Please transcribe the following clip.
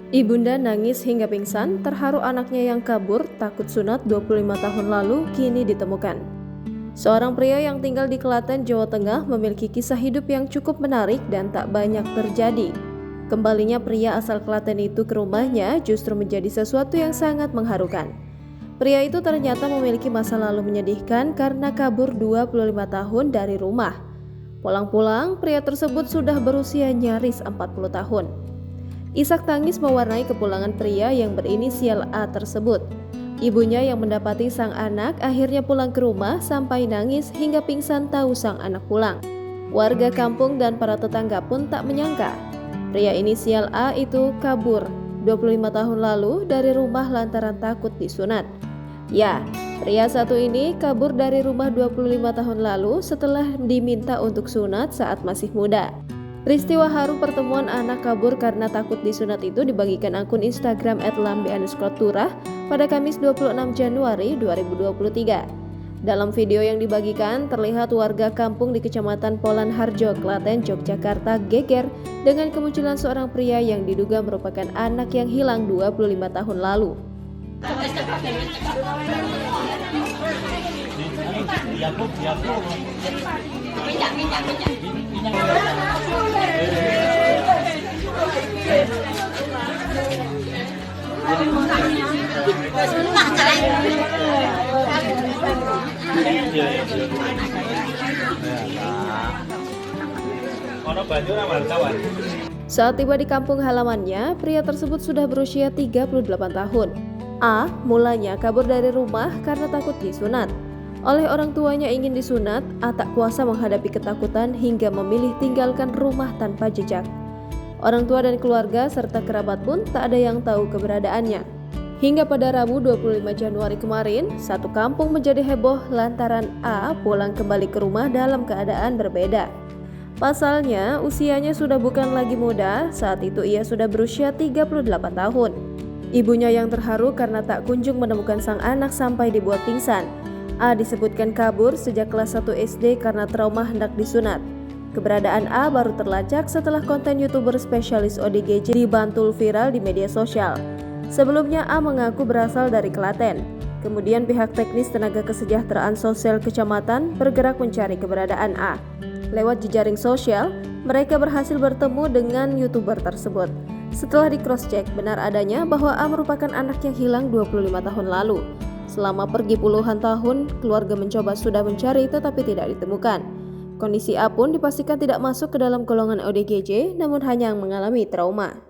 Ibunda nangis hingga pingsan, terharu anaknya yang kabur takut sunat 25 tahun lalu kini ditemukan. Seorang pria yang tinggal di Klaten, Jawa Tengah memiliki kisah hidup yang cukup menarik dan tak banyak terjadi. Kembalinya pria asal Klaten itu ke rumahnya justru menjadi sesuatu yang sangat mengharukan. Pria itu ternyata memiliki masa lalu menyedihkan karena kabur 25 tahun dari rumah. Pulang-pulang, pria tersebut sudah berusia nyaris 40 tahun. Isak tangis mewarnai kepulangan pria yang berinisial A tersebut. Ibunya yang mendapati sang anak akhirnya pulang ke rumah sampai nangis hingga pingsan tahu sang anak pulang. Warga kampung dan para tetangga pun tak menyangka pria inisial A itu kabur 25 tahun lalu dari rumah lantaran takut disunat. Ya, pria satu ini kabur dari rumah 25 tahun lalu setelah diminta untuk sunat saat masih muda. Peristiwa haru pertemuan anak kabur karena takut disunat itu dibagikan akun Instagram @lambe_turah pada Kamis 26 Januari 2023. Dalam video yang dibagikan, terlihat warga kampung di Kecamatan Polan Harjo, Klaten, Yogyakarta geger dengan kemunculan seorang pria yang diduga merupakan anak yang hilang 25 tahun lalu. Saat tiba di kampung halamannya, pria tersebut sudah berusia 38 tahun. A mulanya kabur dari rumah karena takut disunat. Oleh orang tuanya ingin disunat, A tak kuasa menghadapi ketakutan hingga memilih tinggalkan rumah tanpa jejak. Orang tua dan keluarga serta kerabat pun tak ada yang tahu keberadaannya. Hingga pada Rabu 25 Januari kemarin, satu kampung menjadi heboh lantaran A pulang kembali ke rumah dalam keadaan berbeda. Pasalnya, usianya sudah bukan lagi muda, saat itu ia sudah berusia 38 tahun. Ibunya yang terharu karena tak kunjung menemukan sang anak sampai dibuat pingsan. A disebutkan kabur sejak kelas 1 SD karena trauma hendak disunat. Keberadaan A baru terlacak setelah konten YouTuber spesialis ODGJ di Bantul viral di media sosial. Sebelumnya A mengaku berasal dari Klaten. Kemudian pihak teknis tenaga kesejahteraan sosial kecamatan bergerak mencari keberadaan A. Lewat jejaring sosial, mereka berhasil bertemu dengan YouTuber tersebut. Setelah di cross-check, benar adanya bahwa A merupakan anak yang hilang 25 tahun lalu. Selama pergi puluhan tahun, keluarga mencoba sudah mencari tetapi tidak ditemukan. Kondisi A pun dipastikan tidak masuk ke dalam golongan ODGJ, namun hanya mengalami trauma.